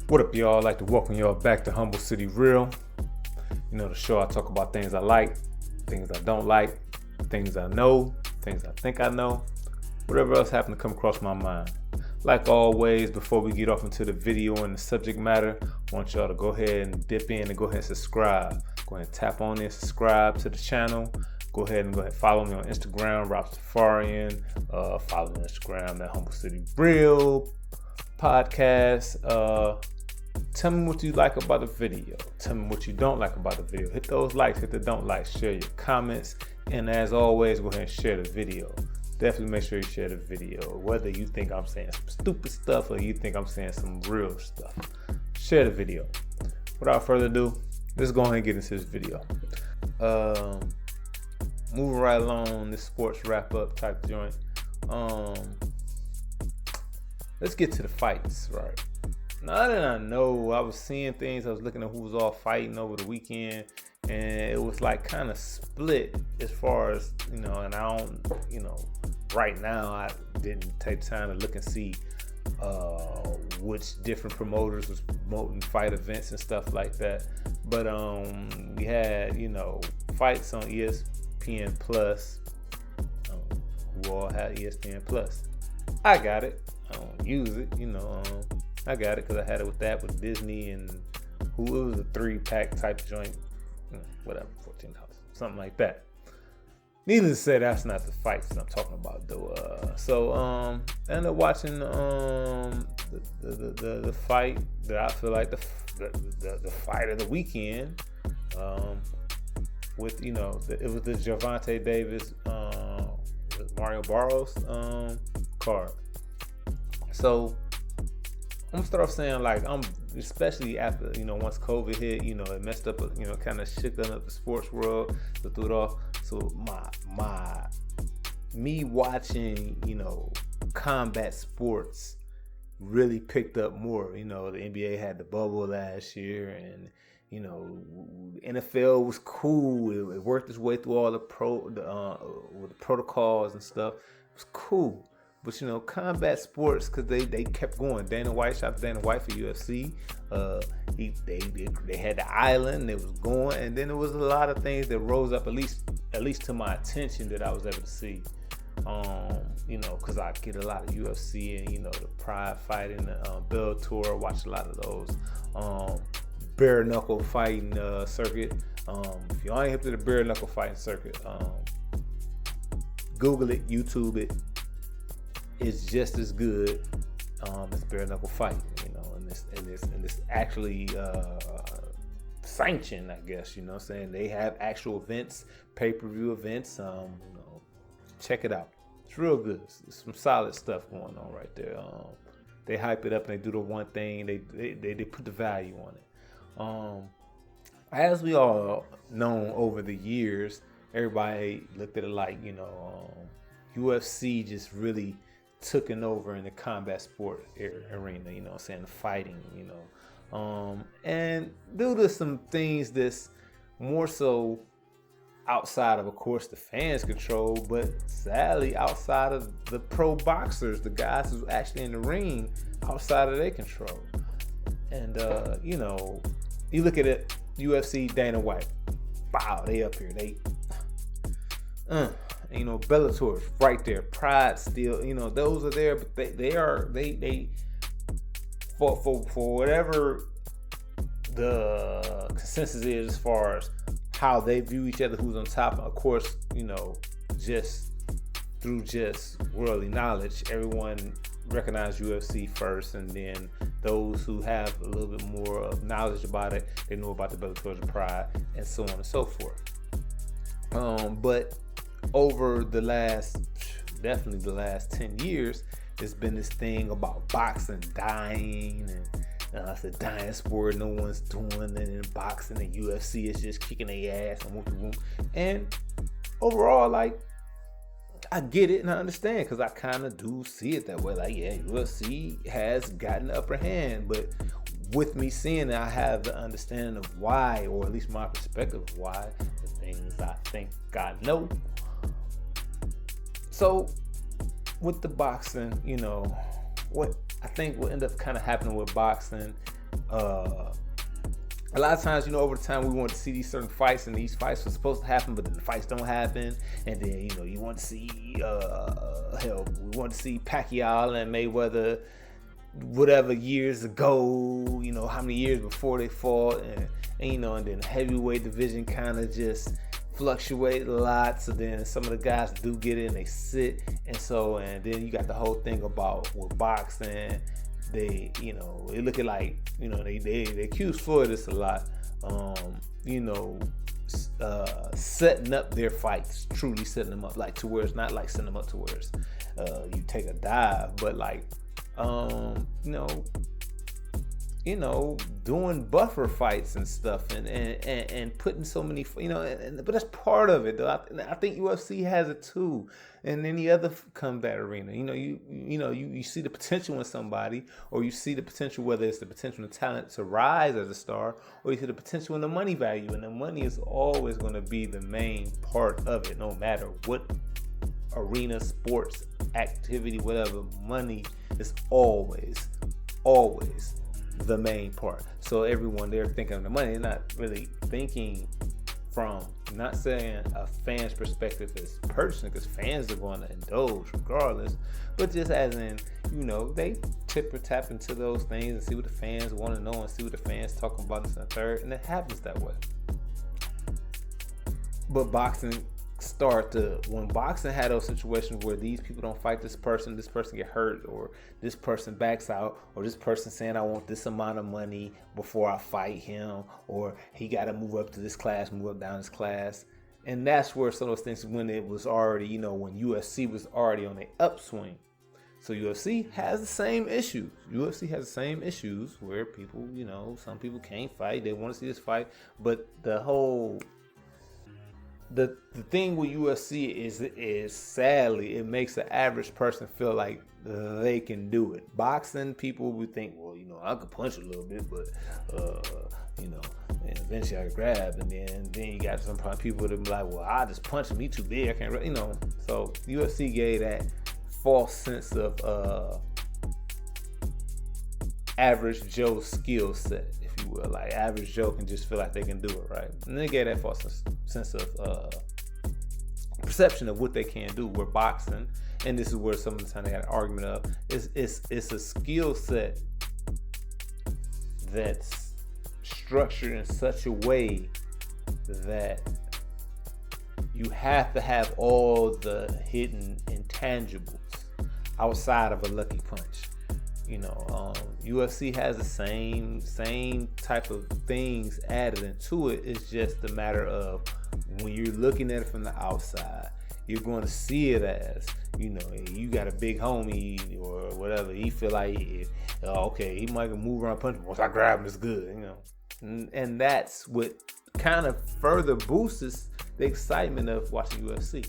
What up, y'all? I'd like to welcome y'all back to Humble City Real. You know, the show I talk about things I like, things I don't like, things I know, things I think I know, whatever else happened to come across my mind. Like always, before we get off into the video and the subject matter, I want y'all to go ahead and dip in and go ahead and subscribe. Go ahead and tap on there, subscribe to the channel. Go ahead and follow me on Instagram, Rob Safarian. Follow me on Instagram, that Humble City Real podcast. Tell me what you like about the video. Tell me what you don't like about the video. Hit those likes, hit the don't like, share your comments, and as always, go ahead and share the video. Definitely make sure you share the video, whether you think I'm saying some stupid stuff or you think I'm saying some real stuff. Share the video. Without further ado, let's go ahead and get into this video. Moving right along, this sports wrap up type joint. Let's get to the fights, right? Now that I know, I was seeing things, I was looking at who was all fighting over the weekend, and it was like kind of split as far as, and I don't, right now I didn't take time to look and see which different promoters was promoting fight events and stuff like that. But we had, fights on ESPN Plus, who all had ESPN Plus. I got it. I don't use it, I got it because I had it with Disney and who it was a 3-pack type joint, whatever, $14, something like that. Needless to say, that's not the fights that I'm talking about though. I ended up watching the fight that I feel like the fight of the weekend. With it was the Gervonta Davis Mario Barros card. So I'm gonna start off saying, I'm especially after, once COVID hit, it messed up, kind of shook up the sports world, so threw it off. So me watching, combat sports really picked up more. The NBA had the bubble last year, and NFL was cool. It worked its way through all the protocols and stuff. It was cool. But combat sports, because they kept going. Dana White, shout out to Dana White for UFC. They had the island, it was going, and then there was a lot of things that rose up, at least to my attention, that I was able to see. Because I get a lot of UFC and the Pride fighting, the Bellator. Watch a lot of those. Bare-knuckle fighting circuit. If y'all ain't hip to the bare-knuckle fighting circuit, Google it, YouTube it. It's just as good as bare-knuckle fighting, and it's actually sanctioned, I guess. Saying they have actual events, pay-per-view events. Check it out. It's real good. It's some solid stuff going on right there. They hype it up and they do the one thing. They put the value on it. As we all know, over the years, everybody looked at it like UFC just really took it over in the combat sport arena, the fighting, and due to some things that's more so outside of course, the fans' control, but sadly outside of the pro boxers, the guys who's actually in the ring, outside of their control. And, you look at it, UFC, Dana White, wow, they up here, Bellator's right there. Pride still, those are there, but they for whatever the consensus is as far as how they view each other, who's on top. Of course, just through worldly knowledge, everyone recognize UFC first, and then those who have a little bit more of knowledge about it, they know about the Bellator's and Pride, and so on and so forth. But over the last 10 years, there's been this thing about boxing dying, and it's a dying sport, no one's doing it in boxing, and UFC is just kicking their ass and overall, I get it and I understand, because I kind of do see it that way. UFC has gotten the upper hand, but with me seeing it, I have the understanding of why, or at least my perspective of why, the things I think I know. So with the boxing, what I think what ended up kind of happening with boxing A lot of times, over time, we want to see these certain fights, and these fights were supposed to happen, but then the fights don't happen. And then, you want to see, we want to see Pacquiao and Mayweather, whatever years ago, how many years before they fought, and then heavyweight division kind of just fluctuate a lot. So then some of the guys do get in, they sit, and then you got the whole thing about with boxing. They look at like, they accuse Floyd this a lot, setting up their fights, truly setting them up, like to where it's not like setting them up to where it's, you take a dive, but like, doing buffer fights and stuff, and putting so many, but that's part of it, though. I think UFC has it too, and any other combat arena. You see the potential in somebody, or you see the potential, whether it's the potential and talent to rise as a star, or you see the potential in the money value, and the money is always going to be the main part of it, no matter what arena, sports, activity, whatever. Money is always the main part. So everyone, they're thinking of the money. They're not really thinking from, not saying a fan's perspective as person, because fans are going to indulge regardless, but just as in, they tap into those things and see what the fans want to know, and see what the fans talking about this and the third, and it happens that way. But when boxing had those situations where these people don't fight this person get hurt, or this person backs out, or this person saying I want this amount of money before I fight him, or he got to move up to this class, move up down this class. And that's where some of those things, when it was already, when UFC was already on the upswing. So UFC has the same issues. UFC has the same issues where people, some people can't fight. They want to see this fight, but the thing with UFC is sadly, it makes the average person feel like they can do it. Boxing, people would think, well, I could punch a little bit, but and eventually I could grab, and then you got some people that be like, well, I just punch him, he too big, I can't, So UFC gave that false sense of average Joe skill set, if you will. Like, average Joe can just feel like they can do it, right? And they gave that false sense of perception of what they can do. Where boxing, and this is where some of the time they had an argument of, it's a skill set that's structured in such a way that you have to have all the hidden intangibles outside of a lucky punch. UFC has the same type of things added into it. It's just a matter of, when you're looking at it from the outside, you're going to see it as, you got a big homie or whatever. He feel like, okay, he might move around punch. Once I grab him, it's good, And that's what kind of further boosts the excitement of watching UFC.